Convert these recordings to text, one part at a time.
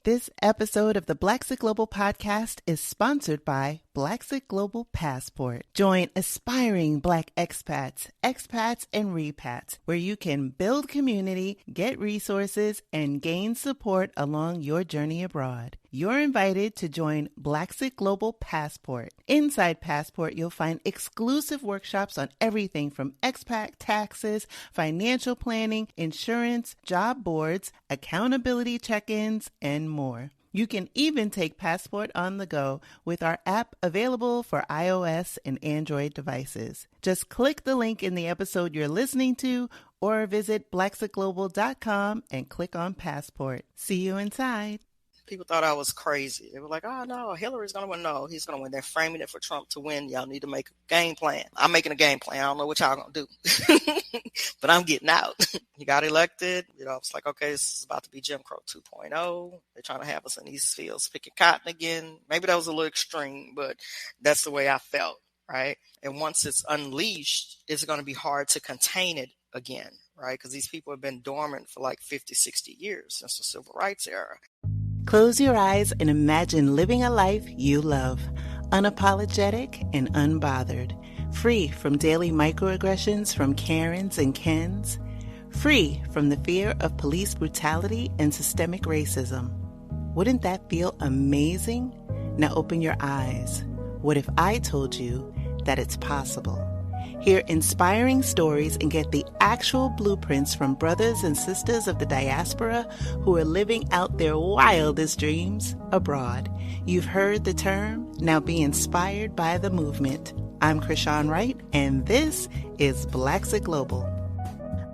This episode of the Blaxit Global Podcast is sponsored by Blaxit Global Passport. Join aspiring Black expats, and repats, where you can build community, get resources, and gain support along your journey abroad. You're invited to join Blaxit Global Passport. Inside Passport, you'll find exclusive workshops on everything from expat taxes, financial planning, insurance, job boards, accountability check-ins, and more. You can even take Passport on the go with our app available for iOS and Android devices. Just click the link in the episode you're listening to or visit blaxitglobal.com and click on Passport. See you inside. People thought I was crazy. They were like, oh, no, Hillary's going to win. No, he's going to win. They're framing it for Trump to win. Y'all need to make a game plan. I'm making a game plan. I don't know what y'all going to do. But I'm getting out. He got elected. It's like, okay, this is about to be Jim Crow 2.0. They're trying to have us in these fields picking cotton again. Maybe that was a little extreme, but that's the way I felt, right? And once it's unleashed, it's going to be hard to contain it again, right? Because these people have been dormant for like 50, 60 years since the Civil Rights era. Close your eyes and imagine living a life you love, unapologetic and unbothered, free from daily microaggressions from Karens and Kens, free from the fear of police brutality and systemic racism. Wouldn't that feel amazing? Now open your eyes. What if I told you that it's possible? Hear inspiring stories and get the actual blueprints from brothers and sisters of the diaspora who are living out their wildest dreams abroad. You've heard the term. Now be inspired by the movement. I'm Krishan Wright, and this is Blaxit Global.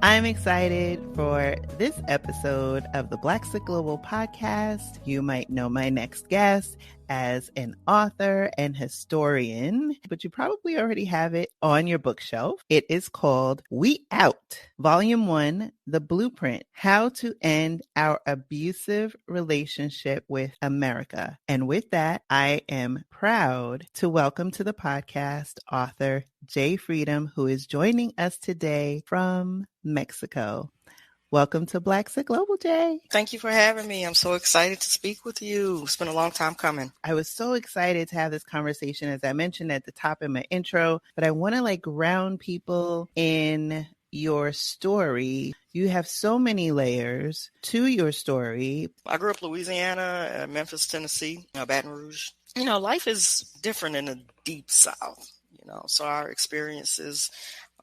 I'm excited for this episode of the Blaxit Global Podcast. You might know my next guest as an author and historian, but you probably already have it on your bookshelf. It is called We Out, Volume 1, The Blueprint, How to End Our Abusive Relationship with America. And with that, I am proud to welcome to the podcast author Jay Freedom, who is joining us today from Mexico. Welcome to Blaxit Global, Jay. Thank you for having me. I'm so excited to speak with you. It's been a long time coming. I was so excited to have this conversation, as I mentioned at the top in my intro, but I want to ground people in your story. You have so many layers to your story. I grew up in Louisiana, Memphis, Tennessee, Baton Rouge. Life is different in the deep South, so our experiences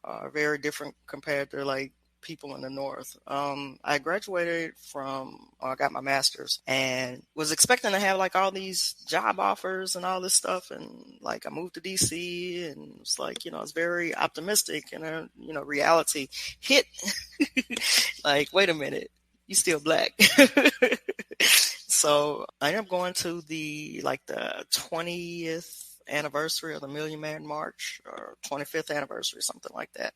are very different compared to people in the North. I graduated I got my master's and was expecting to have all these job offers and all this stuff. And I moved to DC and it's I was very optimistic, and then, reality hit. Wait a minute, you still Black. So I ended up going to the 20th anniversary of the Million Man March, or 25th anniversary, something like that.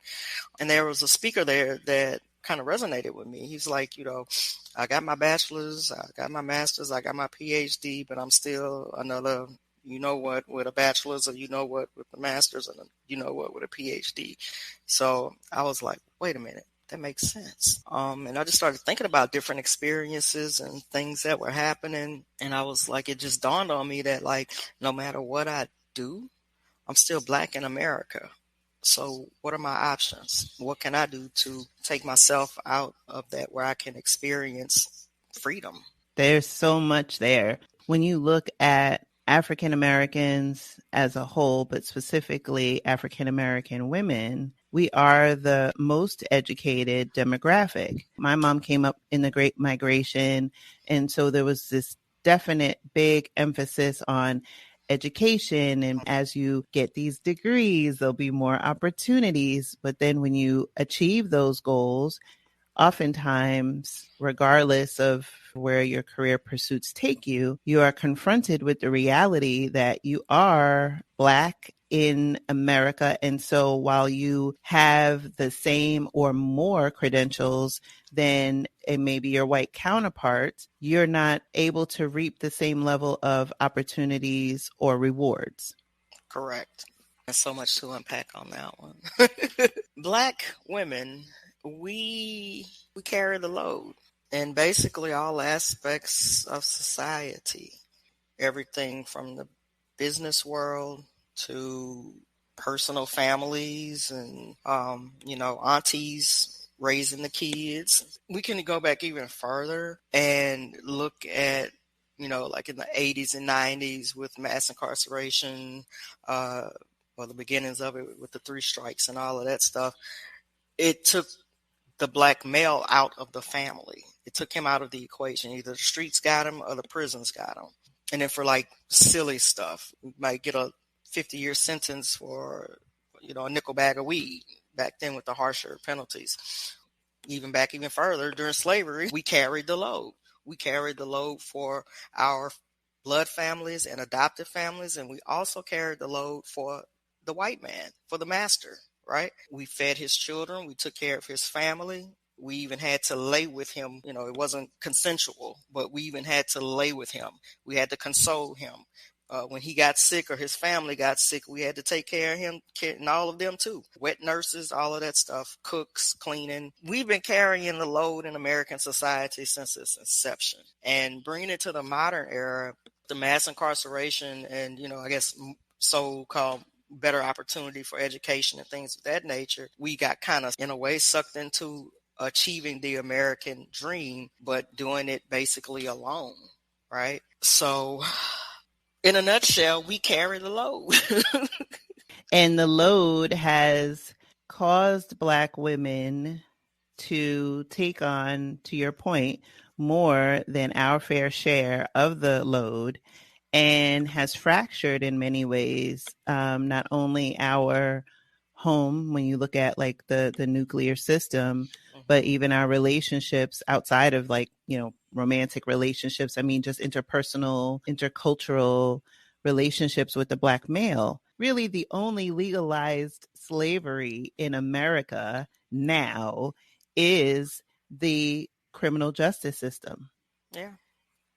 And there was a speaker there that kind of resonated with me. He's like, I got my bachelor's, I got my master's, I got my PhD, but I'm still another, with a bachelor's, or with the master's, and with a PhD. So I was like, wait a minute. That makes sense. And I just started thinking about different experiences and things that were happening. And I was it just dawned on me that no matter what I do, I'm still Black in America. So what are my options? What can I do to take myself out of that, where I can experience freedom? There's so much there. When you look at African Americans as a whole, but specifically African American women, we are the most educated demographic. My mom came up in the Great Migration, and so there was this definite big emphasis on education. And as you get these degrees, there'll be more opportunities. But then when you achieve those goals, oftentimes, regardless of where your career pursuits take you, you are confronted with the reality that you are Black in America. And so while you have the same or more credentials than maybe your white counterparts, you're not able to reap the same level of opportunities or rewards. Correct. There's so much to unpack on that one. Black women, we carry the load. in basically all aspects of society. Everything from the business world to personal families and, aunties raising the kids. We can go back even further and look at, like in the 80s and 90s with mass incarceration, uh, the beginnings of it with the three strikes and all of that stuff. It took the black male out of the family. It took him out of the equation. Either the streets got him or the prisons got him. And then for like silly stuff, we might get a 50-year sentence for, a nickel bag of weed back then with the harsher penalties. Even further, during slavery, we carried the load. We carried the load for our blood families and adopted families, and we also carried the load for the white man, for the master, right? We fed his children. We took care of his family. We even had to lay with him. It wasn't consensual, but we even had to lay with him. We had to console him. When he got sick or his family got sick, we had to take care of him and all of them too. Wet nurses, all of that stuff, cooks, cleaning. We've been carrying the load in American society since its inception. And bringing it to the modern era, the mass incarceration and, I guess so-called better opportunity for education and things of that nature, we got kind of, in a way, sucked into achieving the American dream, but doing it basically alone, right? So in a nutshell, we carry the load. And the load has caused Black women to take on, to your point, more than our fair share of the load, and has fractured in many ways, not only our home, when you look at like the nuclear system, but even our relationships outside of like, romantic relationships. I mean, just interpersonal, intercultural relationships with the Black male. Really, the only legalized slavery in America now is the criminal justice system. Yeah.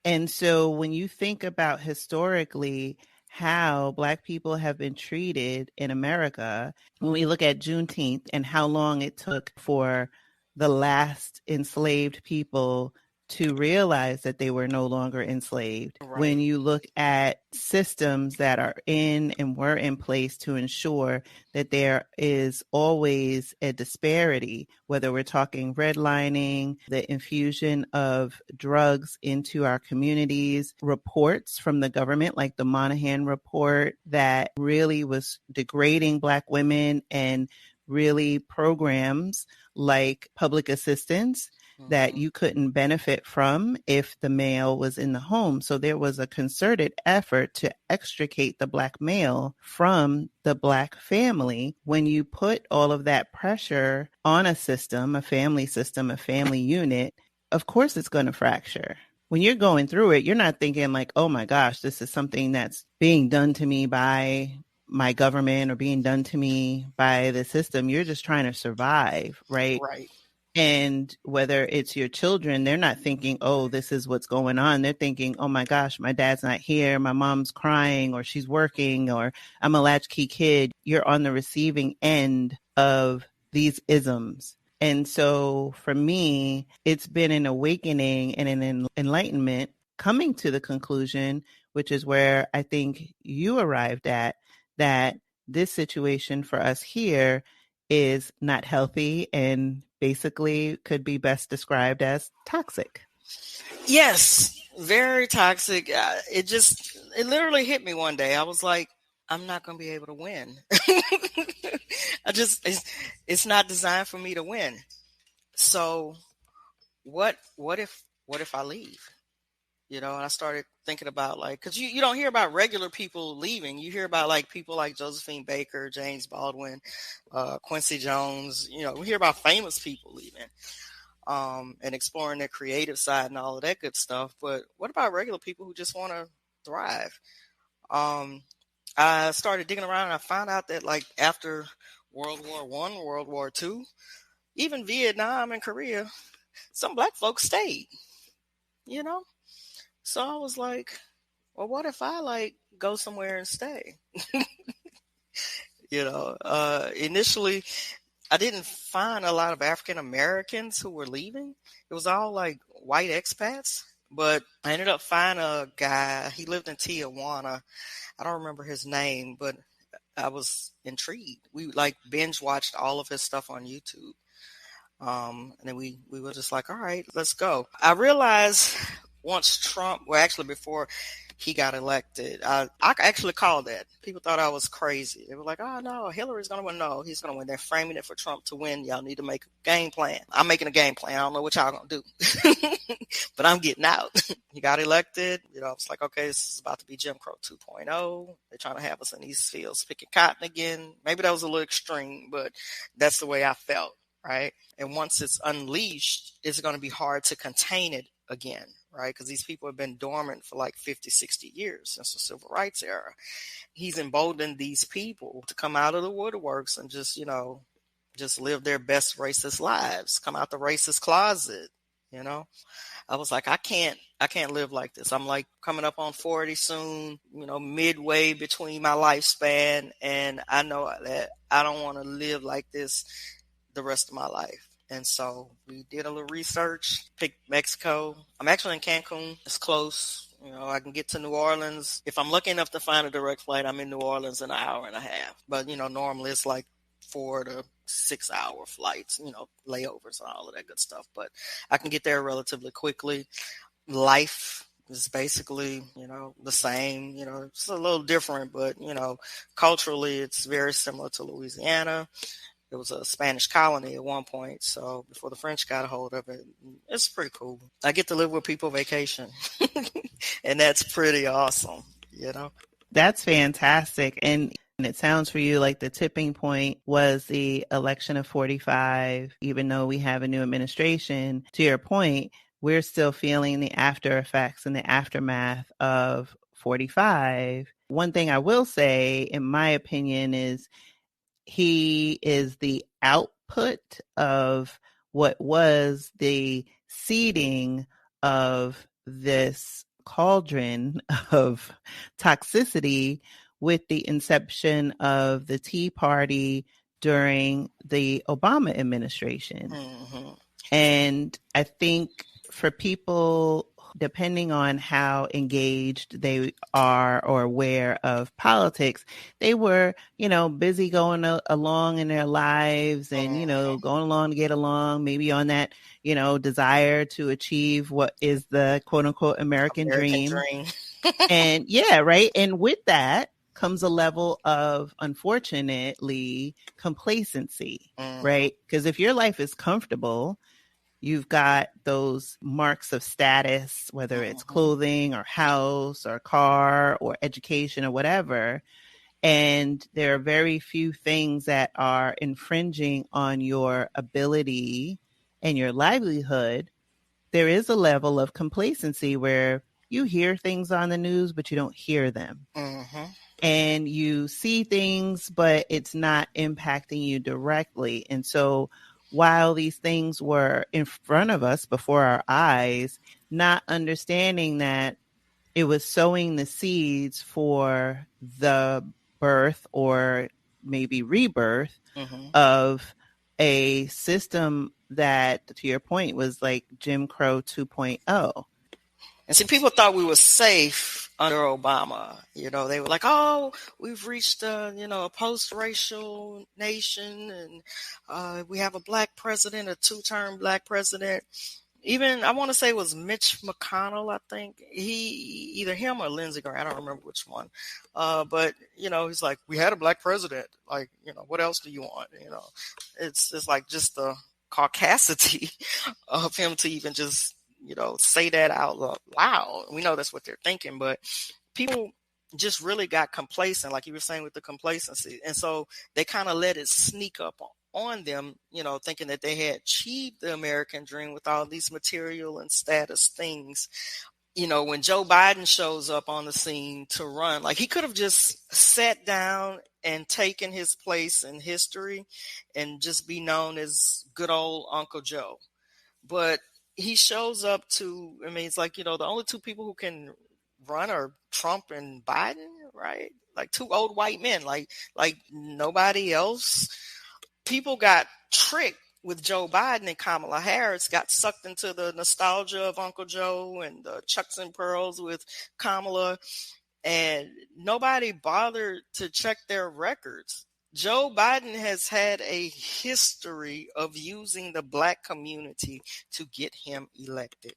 And so when you think about historically how Black people have been treated in America, when we look at Juneteenth and how long it took for the last enslaved people to realize that they were no longer enslaved. Right. When you look at systems that are in and were in place to ensure that there is always a disparity, whether we're talking redlining, the infusion of drugs into our communities, reports from the government like the Monahan report that really was degrading Black women, and really programs like public assistance that you couldn't benefit from if the male was in the home. So there was a concerted effort to extricate the Black male from the Black family. When you put all of that pressure on a system, a family unit, of course it's going to fracture. When you're going through it, you're not thinking like, oh my gosh, this is something that's being done to me by my government or being done to me by the system. You're just trying to survive, right? Right. And whether it's your children, they're not thinking, oh, this is what's going on. They're thinking, oh my gosh, my dad's not here. My mom's crying, or she's working, or I'm a latchkey kid. You're on the receiving end of these isms. And so for me, it's been an awakening and an enlightenment coming to the conclusion, which is where I think you arrived at, that this situation for us here is not healthy and basically could be best described as toxic. Yes, very toxic. It literally hit me one day. I was like, I'm not going to be able to win. It's not designed for me to win. So what if I leave? And I started thinking about because you don't hear about regular people leaving. You hear about like people like Josephine Baker, James Baldwin, Quincy Jones. We hear about famous people leaving and exploring their creative side and all of that good stuff. But what about regular people who just want to thrive? I started digging around and I found out that like after World War I, World War II, even Vietnam and Korea, some Black folks stayed. So I was like, well, what if I go somewhere and stay? Initially, I didn't find a lot of African Americans who were leaving. It was all like white expats. But I ended up finding a guy. He lived in Tijuana. I don't remember his name, but I was intrigued. We like binge watched all of his stuff on YouTube. And then we were just like, all right, let's go. I realized once Trump, well, actually before he got elected, I actually called that. People thought I was crazy. They were like, oh no, Hillary's going to win. No, he's going to win. They're framing it for Trump to win. Y'all need to make a game plan. I'm making a game plan. I don't know what y'all going to do, but I'm getting out. He got elected. You know, I was like, okay, this is about to be Jim Crow 2.0. They're trying to have us in these fields picking cotton again. Maybe that was a little extreme, but that's the way I felt. Right. And once it's unleashed, it's going to be hard to contain it again. Right. Because these people have been dormant for like 50, 60 years since the civil rights era. He's emboldened these people to come out of the woodworks and just, you know, just live their best racist lives, come out the racist closet. You know, I was like, I can't live like this. I'm like coming up on 40 soon, you know, midway between my lifespan. And I know that I don't want to live like this the rest of my life. And so we did a little research, picked Mexico. I'm actually in Cancun. It's close. You know, I can get to New Orleans. If I'm lucky enough to find a direct flight, I'm in New Orleans in an hour and a half. But, you know, normally it's like 4 to 6 hour flights, you know, layovers and all of that good stuff. But I can get there relatively quickly. Life is basically, you know, the same. You know, it's a little different, but, you know, culturally it's very similar to Louisiana. It was a Spanish colony at one point, so before the French got a hold of it, it's pretty cool. I get to live with people vacation, and that's pretty awesome, you know? That's fantastic. And it sounds for you like the tipping point was the election of 45. Even though we have a new administration, to your point, we're still feeling the after effects and the aftermath of 45. One thing I will say, in my opinion, is he is the output of what was the seeding of this cauldron of toxicity with the inception of the Tea Party during the Obama administration. Mm-hmm. And I think for people, depending on how engaged they are or aware of politics, they were, you know, busy going along in their lives and, you know, going along to get along, maybe on that, you know, desire to achieve what is the quote unquote American dream. And yeah, right. And with that comes a level of, unfortunately, complacency, right? Because if your life is comfortable, you've got those marks of status, whether it's clothing or house or car or education or whatever. And there are very few things that are infringing on your ability and your livelihood. There is a level of complacency where you hear things on the news, but you don't hear them. And you see things, but it's not impacting you directly. And so while these things were in front of us before our eyes, not understanding that it was sowing the seeds for the birth or maybe rebirth of a system that, to your point, was like Jim Crow 2.0. And see, people thought we were safe under Obama. You know, they were like, oh, we've reached, you know, a post-racial nation and we have a black president, a 2-term black president. Even, I want to say it was Mitch McConnell, I think. Either him or Lindsey Graham, I don't remember which one. But, you know, he's like, we had a black president. Like, you know, what else do you want? You know, it's like just the caucasity of him to even just, you know, say that out loud. We know that's what they're thinking, but people just really got complacent, like you were saying with the complacency. And so they kind of let it sneak up on them, you know, thinking that they had achieved the American dream with all these material and status things. You know, when Joe Biden shows up on the scene to run, like he could have just sat down and taken his place in history and just be known as good old Uncle Joe. But he shows up to, I mean, it's like, you know, the only two people who can run are Trump and Biden, right? Like 2 old white men, like nobody else. People got tricked with Joe Biden and Kamala Harris got sucked into the nostalgia of Uncle Joe and the Chucks and Pearls with Kamala, and nobody bothered to check their records. Joe Biden has had a history of using the Black community to get him elected,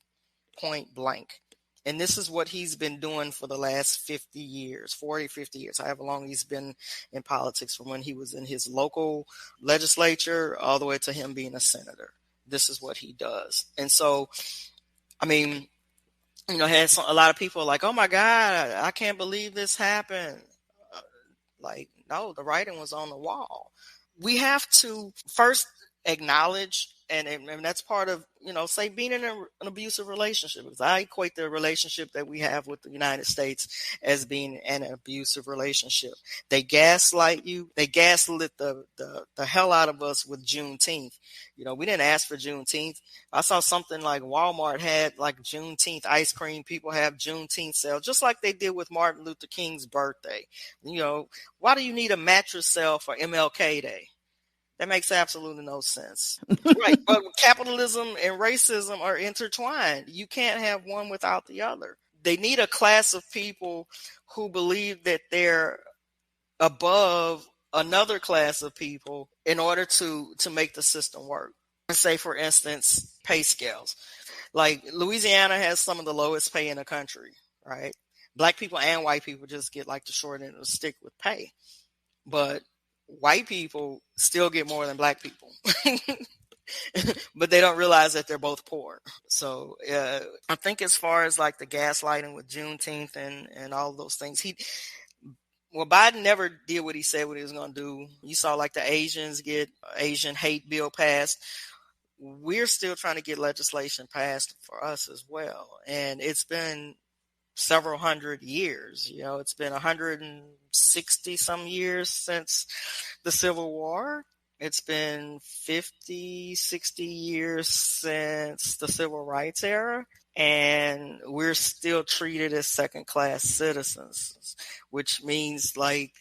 point blank. And this is what he's been doing for the last 50 years, 40, 50 years, however long he's been in politics, from when he was in his local legislature all the way to him being a senator. This is what he does. And so, I mean, you know, a lot of people like, oh my God, I can't believe this happened. Like, no, the writing was on the wall. We have to first acknowledge, and that's part of, you know, say being in an abusive relationship, because I equate the relationship that we have with the United States as being an abusive relationship. They gaslight you. They gaslit the hell out of us with Juneteenth. You know, we didn't ask for Juneteenth. I saw something like Walmart had like Juneteenth ice cream. People have Juneteenth sales, just like they did with Martin Luther King's birthday. You know, why do you need a mattress sale for MLK Day? That makes absolutely no sense. Right. But capitalism and racism are intertwined. You can't have one without the other. They need a class of people who believe that they're above another class of people in order to make the system work. Say, for instance, pay scales. Like Louisiana has some of the lowest pay in the country, right? Black people and white people just get like the short end of the stick with pay. But white people still get more than black people, but they don't realize that they're both poor. So I think as far as like the gaslighting with Juneteenth and all of those things, Biden never did what he said what he was going to do. You saw like the Asians get Asian hate bill passed. We're still trying to get legislation passed for us as well. And it's been several hundred years. You know, it's been 160 some years since the Civil War. It's been 50, 60 years since the Civil Rights era. And we're still treated as second-class citizens, which means like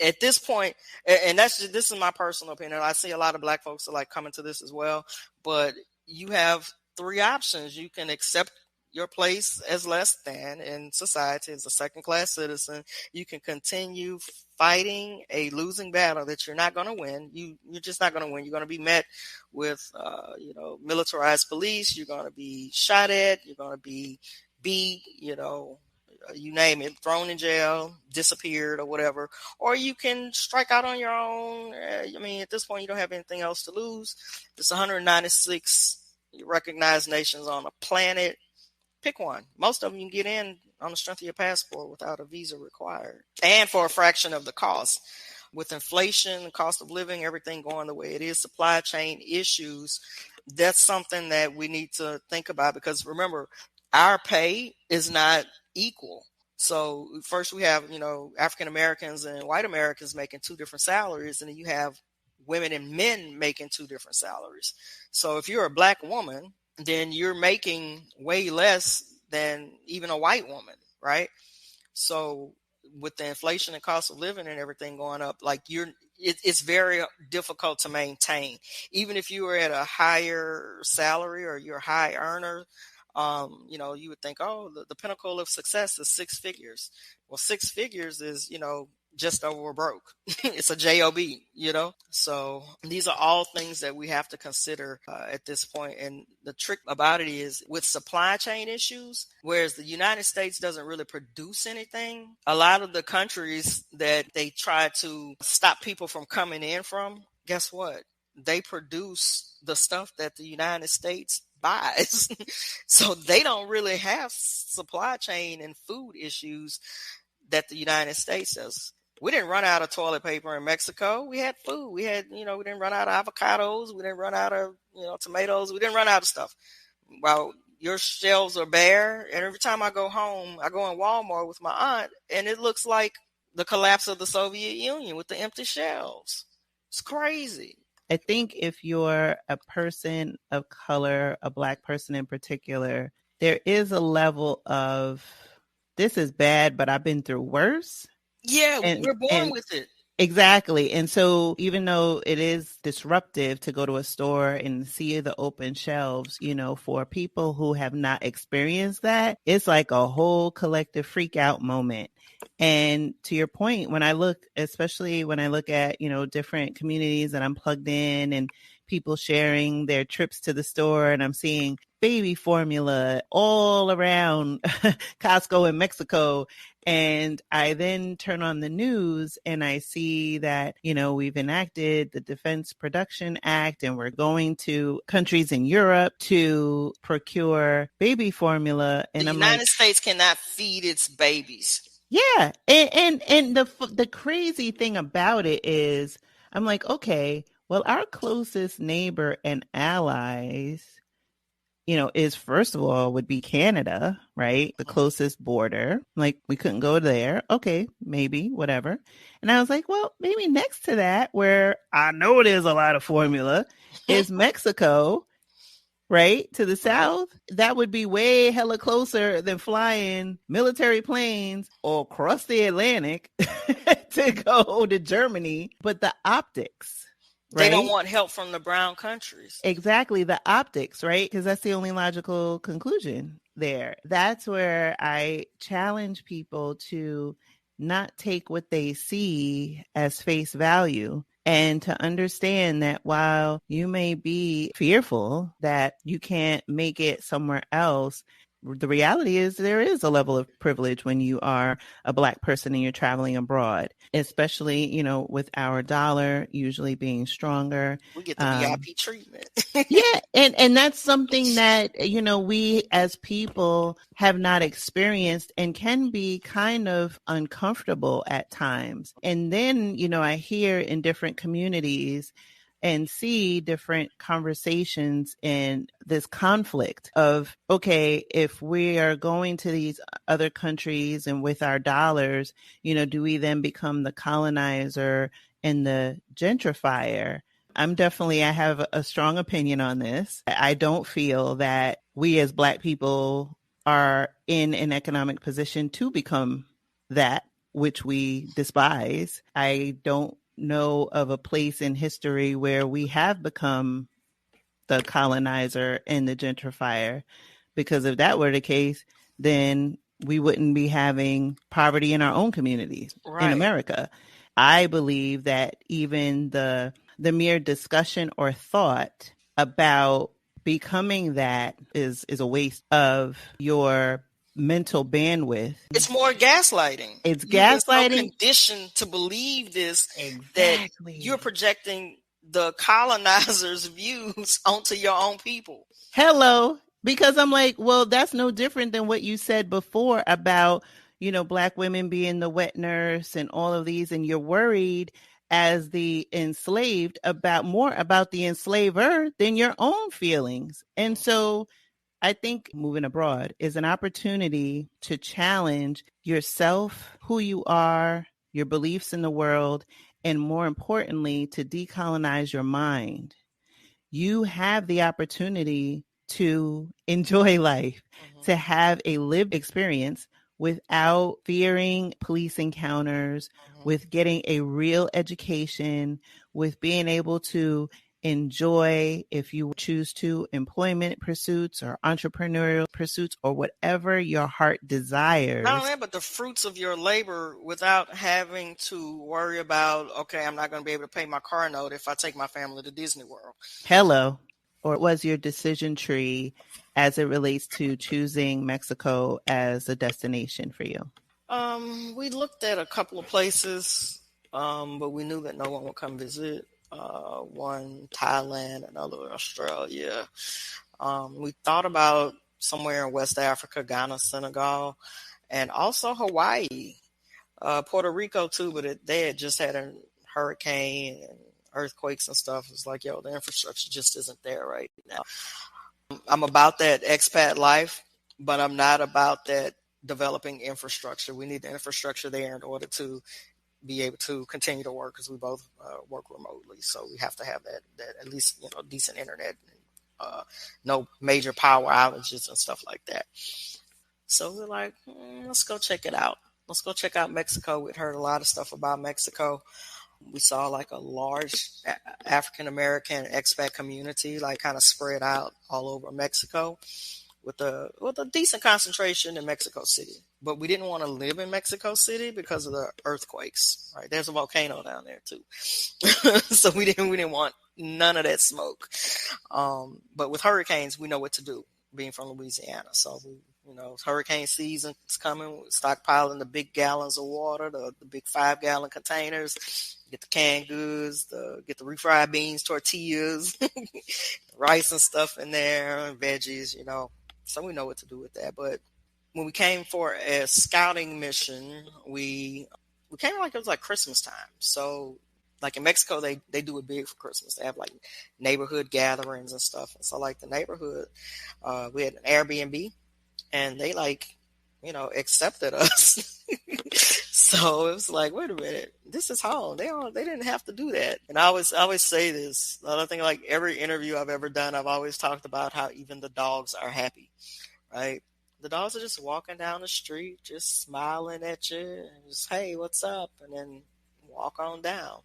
at this point, and this is my personal opinion. I see a lot of black folks are like coming to this as well, but you have three options. You can accept your place as less than in society as a second-class citizen. You can continue fighting a losing battle that you're not going to win. You're just not going to win. You're going to be met with, militarized police. You're going to be shot at. You're going to be beat, you name it, thrown in jail, disappeared or whatever. Or you can strike out on your own. At this point, you don't have anything else to lose. There's 196 recognized nations on the planet. Pick one. Most of them you can get in on the strength of your passport without a visa required, and for a fraction of the cost. With inflation, the cost of living, everything going the way it is, supply chain issues, that's something that we need to think about, because remember, our pay is not equal. So first we have, African Americans and white Americans making two different salaries, and then you have women and men making two different salaries. So if you're a black woman, then you're making way less than even a white woman, right? So with the inflation and cost of living and everything going up, like it's very difficult to maintain. Even if you were at a higher salary or you're a high earner, you would think, the pinnacle of success is six figures. Well, six figures is, just over broke. It's a job, So these are all things that we have to consider at this point. And the trick about it is with supply chain issues, whereas the United States doesn't really produce anything, a lot of the countries that they try to stop people from coming in from, guess what? They produce the stuff that the United States buys. So they don't really have supply chain and food issues that the United States does. We didn't run out of toilet paper in Mexico. We had food. We had, we didn't run out of avocados. We didn't run out of, tomatoes. We didn't run out of stuff. Well, your shelves are bare. And every time I go home, I go in Walmart with my aunt, and it looks like the collapse of the Soviet Union with the empty shelves. It's crazy. I think if you're a person of color, a Black person in particular, there is a level of, this is bad, but I've been through worse. Yeah, we're born with it. Exactly. And so even though it is disruptive to go to a store and see the open shelves, for people who have not experienced that, it's like a whole collective freak out moment. And to your point, especially when I look at, different communities that I'm plugged in and people sharing their trips to the store, and I'm seeing baby formula all around Costco in Mexico. And I then turn on the news and I see that, we've enacted the Defense Production Act and we're going to countries in Europe to procure baby formula. And the I'm United like, States cannot feed its babies. yeah. And the crazy thing about it is I'm like, okay, well, our closest neighbor and allies, is first of all would be Canada, right? The closest border. Like we couldn't go there. Okay, maybe, whatever. And I was like, well, maybe next to that, where I know there's a lot of formula, is Mexico, right? To the south. That would be way hella closer than flying military planes or across the Atlantic to go to Germany. But the optics. Right? They don't want help from the brown countries. Exactly. The optics, right? Because that's the only logical conclusion there. That's where I challenge people to not take what they see as face value and to understand that while you may be fearful that you can't make it somewhere else, the reality is there is a level of privilege when you are a Black person and you're traveling abroad, especially, with our dollar usually being stronger. We get the VIP treatment. Yeah. And that's something that, we as people have not experienced and can be kind of uncomfortable at times. And then, I hear in different communities and see different conversations and this conflict of, okay, if we are going to these other countries and with our dollars, do we then become the colonizer and the gentrifier? I have a strong opinion on this. I don't feel that we as Black people are in an economic position to become that which we despise. I don't know of a place in history where we have become the colonizer and the gentrifier, because if that were the case, then we wouldn't be having poverty in our own communities in America. I believe that even the mere discussion or thought about becoming that is a waste of your mental bandwidth. It's more gaslighting. It's gaslighting. You've been so conditioned to believe this, exactly, that you're projecting the colonizers' views onto your own people. Hello. Because I'm like, well, that's no different than what you said before about, Black women being the wet nurse and all of these. And you're worried as the enslaved more about the enslaver than your own feelings. And so I think moving abroad is an opportunity to challenge yourself, who you are, your beliefs in the world, and more importantly, to decolonize your mind. You have the opportunity to enjoy life, to have a lived experience without fearing police encounters, with getting a real education, with being able to enjoy, if you choose to, employment pursuits or entrepreneurial pursuits or whatever your heart desires. Not only that, but the fruits of your labor without having to worry about, okay, I'm not going to be able to pay my car note if I take my family to Disney World. Hello. Or what was your decision tree as it relates to choosing Mexico as a destination for you? We looked at a couple of places, but we knew that no one would come visit. One Thailand, another Australia. We thought about somewhere in West Africa, Ghana, Senegal, and also Hawaii, Puerto Rico too, but they had just had a hurricane and earthquakes and stuff. It's like, the infrastructure just isn't there right now. I'm about that expat life, but I'm not about that developing infrastructure. We need the infrastructure there in order to be able to continue to work, because we both work remotely. So we have to have that at least, decent internet, no major power outages and stuff like that. So we're like, let's go check it out. Let's go check out Mexico. We'd heard a lot of stuff about Mexico. We saw like a large African American expat community, like kind of spread out all over Mexico, with a decent concentration in Mexico City. But we didn't want to live in Mexico City because of the earthquakes. Right, there's a volcano down there too, so we didn't want none of that smoke. But with hurricanes, we know what to do. Being from Louisiana, so hurricane season's coming. We're stockpiling the big gallons of water, the big 5-gallon containers. Get the canned goods, get the refried beans, tortillas, rice and stuff in there, veggies. So we know what to do with that. But when we came for a scouting mission, we came like it was like Christmas time. So like in Mexico, they do it big for Christmas. They have like neighborhood gatherings and stuff. And so like the neighborhood, we had an Airbnb, and they accepted us. So it was like, wait a minute, this is home. They didn't have to do that. And I always say this. I think like every interview I've ever done, I've always talked about how even the dogs are happy, right? The dogs are just walking down the street, just smiling at you, and just, hey, what's up? And then walk on down.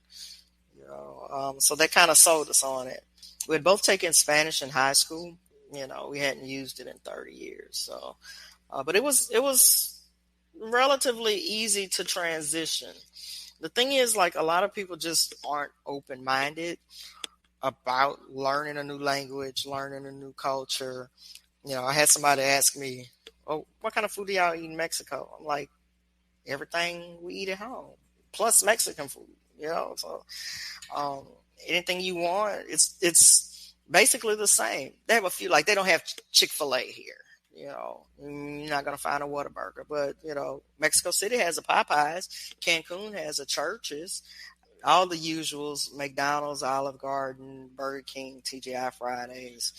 So they kind of sold us on it. We had both taken Spanish in high school. We hadn't used it in 30 years. So, but it was relatively easy to transition. The thing is, like, a lot of people just aren't open-minded about learning a new language, learning a new culture. I had somebody ask me, "Oh, what kind of food do y'all eat in Mexico?" I'm like, everything we eat at home, plus Mexican food. So anything you want, it's basically the same. They have a few, like they don't have Chick-fil-A here. You're not going to find a Whataburger, but, Mexico City has a Popeyes. Cancun has a Church's. All the usuals, McDonald's, Olive Garden, Burger King, TGI Fridays,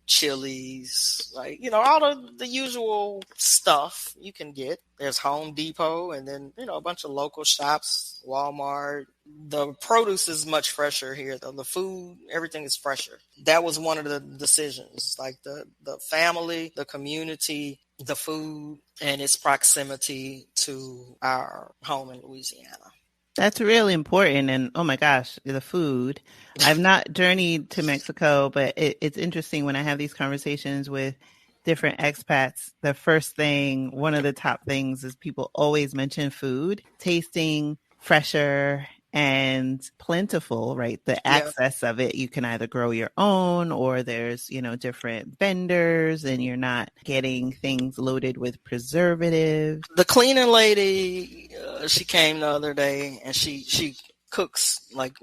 Chili's, like, all the usual stuff you can get. There's Home Depot, and then, a bunch of local shops, Walmart. The produce is much fresher here, though. The food, everything is fresher. That was one of the decisions, like the family, the community, the food, and its proximity to our home in Louisiana. That's really important. And oh my gosh, the food. I've not journeyed to Mexico, but it's interesting when I have these conversations with different expats. The first thing, one of the top things is people always mention food, tasting fresher and plentiful, right? The access of it, you can either grow your own or there's, different vendors and you're not getting things loaded with preservatives. The cleaning lady, she came the other day and she cooks like,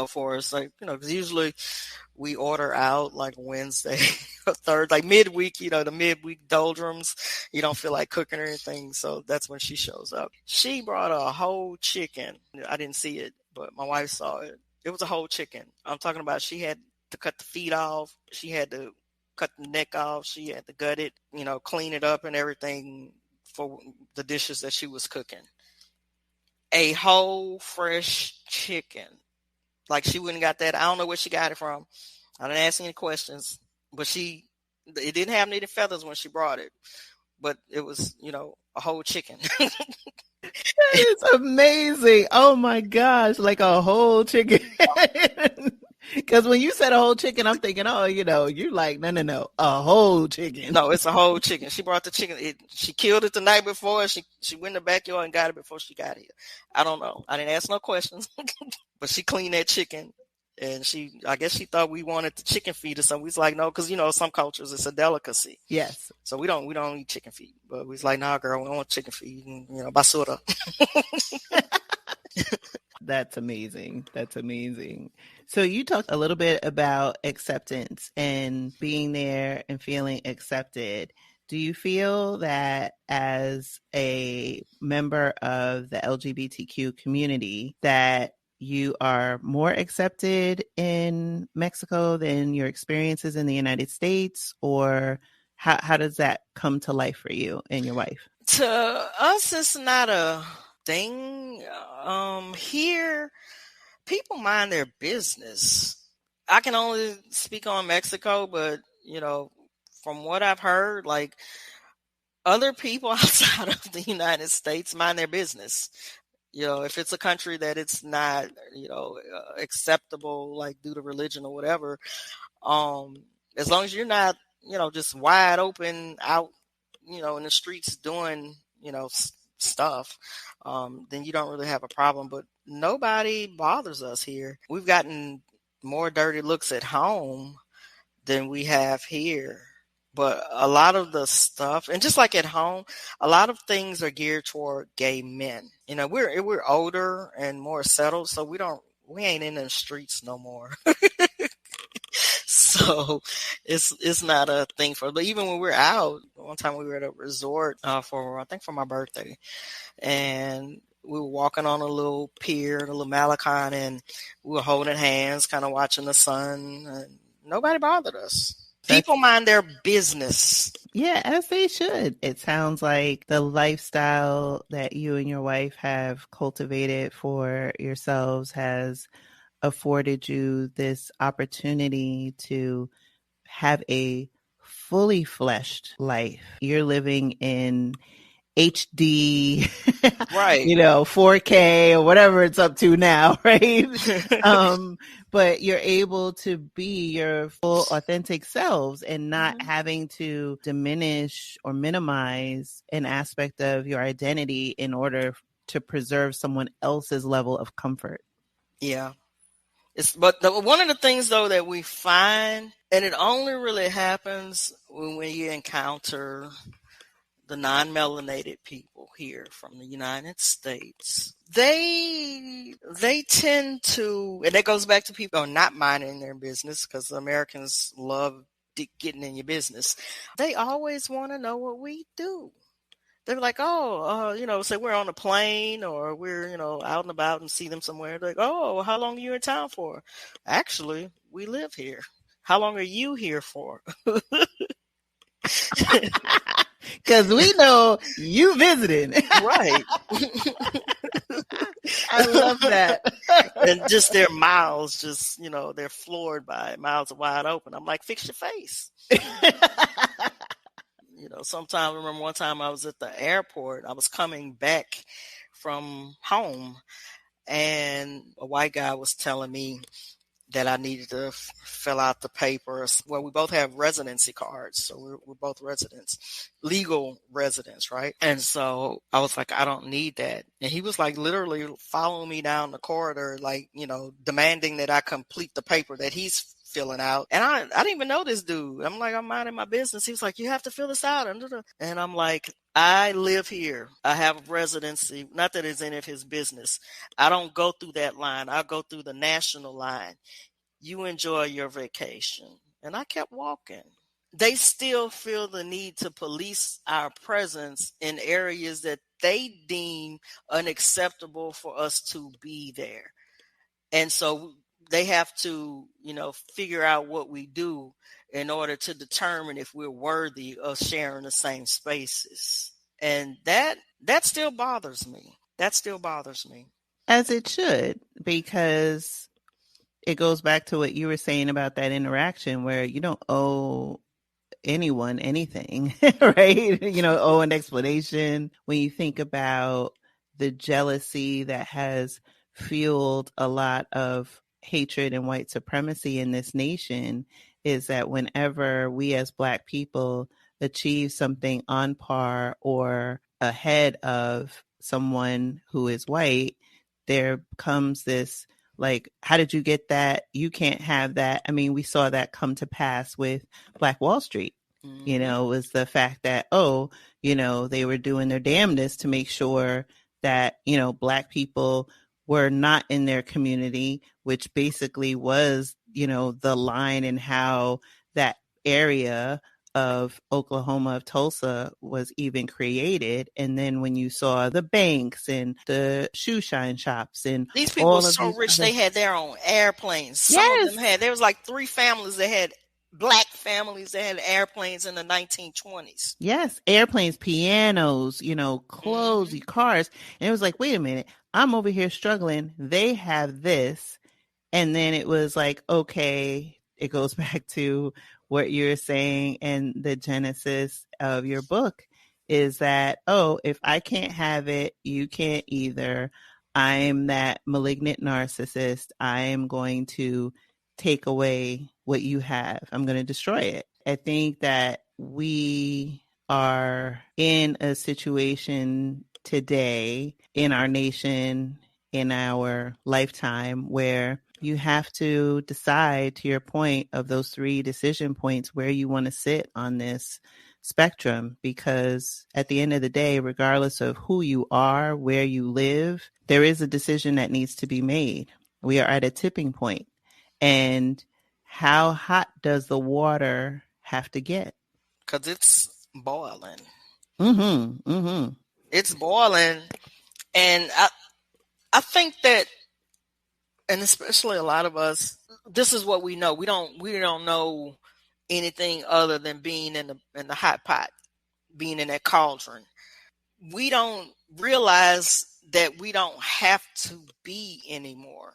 for us, like, because usually we order out like Wednesday or third, like midweek, the midweek doldrums. You don't feel like cooking or anything. So that's when she shows up. She brought a whole chicken. I didn't see it, but my wife saw it. It was a whole chicken. I'm talking about she had to cut the feet off. She had to cut the neck off. She had to gut it, clean it up and everything for the dishes that she was cooking. A whole fresh chicken. Like she wouldn't got that. I don't know where she got it from. I didn't ask any questions, but it didn't have any feathers when she brought it, but it was, a whole chicken. That is amazing. Oh my gosh. Like a whole chicken. Because when you said a whole chicken, I'm thinking, you're like, no, a whole chicken. No, it's a whole chicken. She brought the chicken. She killed it the night before. She went in the backyard and got it before she got here. I don't know. I didn't ask no questions, but she cleaned that chicken, and I guess she thought we wanted the chicken feet or something. We was like, no, because some cultures it's a delicacy. Yes. So we don't eat chicken feet. But we was like, nah, girl, we don't want chicken feet. Basura. That's amazing. That's amazing. So you talked a little bit about acceptance and being there and feeling accepted. Do you feel that as a member of the LGBTQ community that you are more accepted in Mexico than your experiences in the United States? Or how does that come to life for you and your wife? To us, it's not a thing. Here, people mind their business. I can only speak on Mexico, but from what I've heard, like other people outside of the United States mind their business. If it's a country that it's not, acceptable, like due to religion or whatever, um, as long as you're not, just wide open out, in the streets doing, stuff, then you don't really have a problem. But nobody bothers us here. We've gotten more dirty looks at home than we have here. But a lot of the stuff, and just like at home, a lot of things are geared toward gay men. We're older and more settled, so we ain't in the streets no more. So it's not a thing but even when we're out, one time we were at a resort for my birthday, and we were walking on a little pier, a little Malachi, and we were holding hands, kind of watching the sun, and nobody bothered us. People mind their business. Yeah, as they should. It sounds like the lifestyle that you and your wife have cultivated for yourselves has afforded you this opportunity to have a fully fleshed life. You're living in HD, right? 4K or whatever it's up to now, right? But you're able to be your full authentic selves and not having to diminish or minimize an aspect of your identity in order to preserve someone else's level of comfort. Yeah. One of the things though that we find, and it only really happens when you encounter the non-melanated people here from the United States, they tend to, and that goes back to people not minding their business, because Americans love getting in your business. They always want to know what we do. They're like, say we're on a plane or we're, out and about and see them somewhere. They're like, oh, how long are you in town for? Actually, we live here. How long are you here for? Because we know you visited. Right. I love that. And just their mouths, they're floored by it. Mouths are wide open. I'm like, fix your face. Sometimes I remember one time I was at the airport. I was coming back from home, and a white guy was telling me that I needed to fill out the papers. Well, we both have residency cards, so we're both residents, legal residents, right? And so I was like, I don't need that. And he was like literally following me down the corridor, like, demanding that I complete the paper that he's filling out. And I didn't even know this dude. I'm like, I'm minding my business. He was like, you have to fill this out. And I'm like, I live here. I have residency. Not that it's any of his business. I don't go through that line. I go through the national line. You enjoy your vacation. And I kept walking. They still feel the need to police our presence in areas that they deem unacceptable for us to be there. And so they have to, figure out what we do in order to determine if we're worthy of sharing the same spaces. And that still bothers me. That still bothers me. As it should, because it goes back to what you were saying about that interaction where you don't owe anyone anything, right? Owe an explanation. When you think about the jealousy that has fueled a lot of hatred and white supremacy in this nation, is that whenever we as Black people achieve something on par or ahead of someone who is white, there comes this like, how did you get that? You can't have that. I mean, we saw that come to pass with Black Wall Street. Was the fact that, they were doing their damnedest to make sure that, Black people were not in their community, which basically was, the line in how that area of Oklahoma, of Tulsa, was even created. And then when you saw the banks and the shoe shine shops and these people were so rich, they had their own airplanes. Some of them there was like 3 families that had Black families that had airplanes in the 1920s. Yes, airplanes, pianos, clothes, cars. And it was like, wait a minute, I'm over here struggling. They have this. And then it was like, okay, it goes back to what you're saying, and the genesis of your book is that, if I can't have it, you can't either. I'm that malignant narcissist. I am going to take away what you have. I'm going to destroy it. I think that we are in a situation today in our nation, in our lifetime, where you have to decide, to your point of those 3 decision points, where you want to sit on this spectrum, because at the end of the day, regardless of who you are, where you live, there is a decision that needs to be made. We are at a tipping point. And how hot does the water have to get? Because it's boiling. Mm-hmm. It's boiling. And I think that, and especially a lot of us, this is what we know. We don't know anything other than being in the hot pot, being in that cauldron. We don't realize that we don't have to be anymore.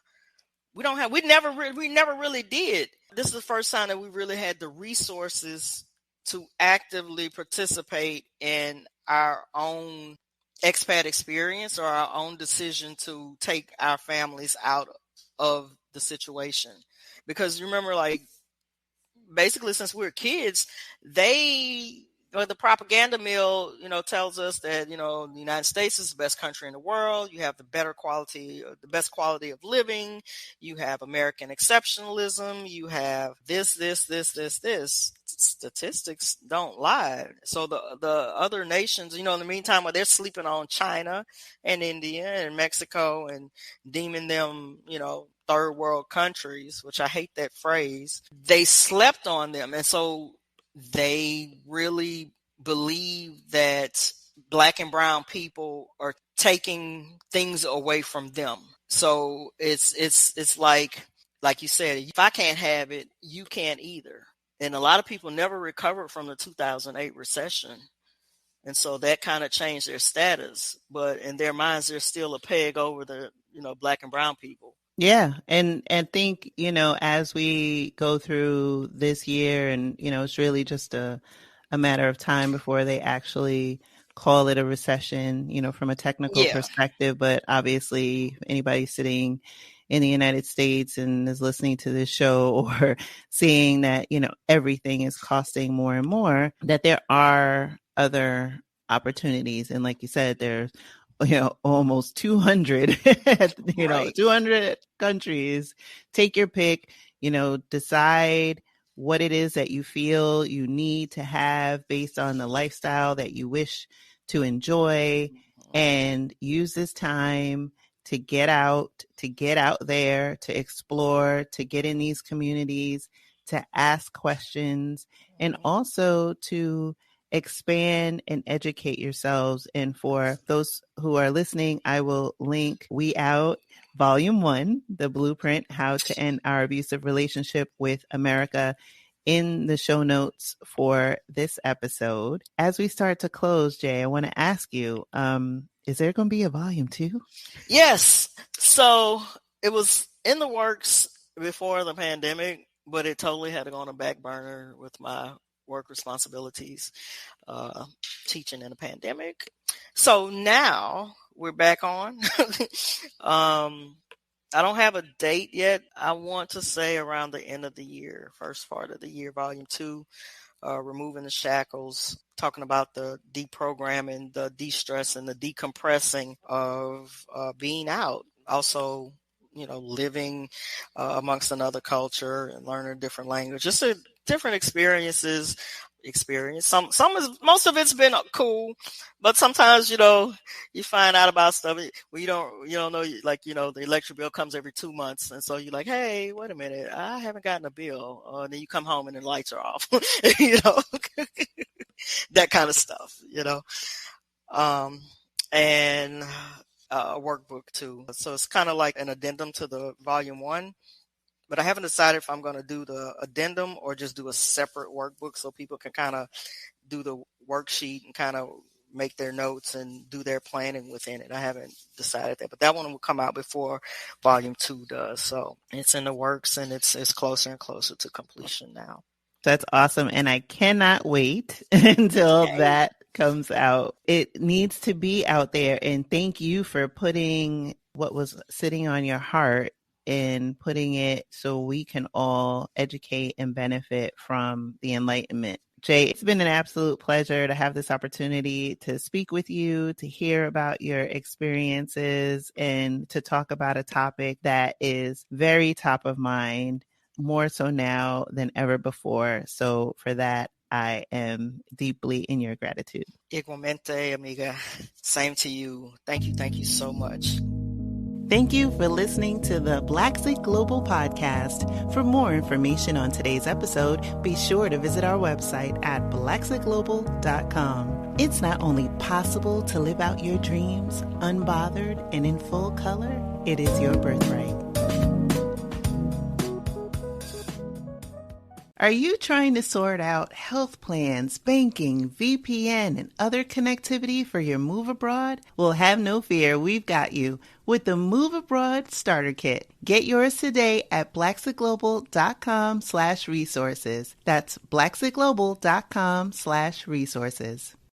We never really did. This is the first time that we really had the resources to actively participate in our own expat experience or our own decision to take our families out of the situation. Because remember, like, basically since we were kids, the propaganda mill, tells us that, the United States is the best country in the world. You have the best quality of living. You have American exceptionalism. You have this. Statistics don't lie. So the other nations, in the meantime, while they're sleeping on China and India and Mexico and deeming them, third world countries, which I hate that phrase, they slept on them. And so they really believe that Black and brown people are taking things away from them. So it's like you said, if I can't have it, you can't either. And a lot of people never recovered from the 2008 recession. And so that kind of changed their status. But in their minds, they're still a peg over the, Black and brown people. Yeah. And think, as we go through this year, and, it's really just a matter of time before they actually call it a recession, from a technical perspective. But obviously, anybody sitting in the United States and is listening to this show or seeing that, everything is costing more and more, that there are other opportunities. And like you said, there's almost 200, Right. 200 countries. Take your pick, decide what it is that you feel you need to have based on the lifestyle that you wish to enjoy, and use this time to get out there, to explore, to get in these communities, to ask questions, and also to expand and educate yourselves. And for those who are listening, I will link We Out Volume 1, The Blueprint, How to End Our Abusive Relationship with America, in the show notes for this episode. As we start to close, Jay, I want to ask you, is there going to be a Volume 2? Yes. So it was in the works before the pandemic, but it totally had to go on a back burner with my work responsibilities, teaching in a pandemic. So now we're back on. I don't have a date yet. I want to say around the end of the year, first part of the year, Volume 2, removing the shackles, talking about the deprogramming, the de-stress, and the decompressing of being out. Also, living amongst another culture and learning a different language. Just different experiences. Most of it's been cool, but sometimes you find out about stuff where you don't know, like the electric bill comes every 2 months, and so you're like, hey, wait a minute, I haven't gotten a bill. And then you come home and the lights are off. That kind of stuff. And a workbook too. So it's kind of like an addendum to the Volume 1. But I haven't decided if I'm going to do the addendum or just do a separate workbook so people can kind of do the worksheet and kind of make their notes and do their planning within it. I haven't decided that, but that one will come out before Volume 2 does. So it's in the works, and it's closer and closer to completion now. That's awesome. And I cannot wait until that comes out. It needs to be out there. And thank you for putting what was sitting on your heart and putting it so we can all educate and benefit from the enlightenment. Jay, it's been an absolute pleasure to have this opportunity to speak with you, to hear about your experiences, and to talk about a topic that is very top of mind, more so now than ever before. So for that, I am deeply in your gratitude. Igualmente, amiga. Same to you. Thank you so much. Thank you for listening to the Blaxit Global Podcast. For more information on today's episode, be sure to visit our website at blaxitglobal.com. It's not only possible to live out your dreams unbothered and in full color, it is your birthright. Are you trying to sort out health plans, banking, VPN, and other connectivity for your move abroad? Well, have no fear. We've got you with the Move Abroad Starter Kit. Get yours today at blaxitglobal.com/resources. That's blaxitglobal.com/resources.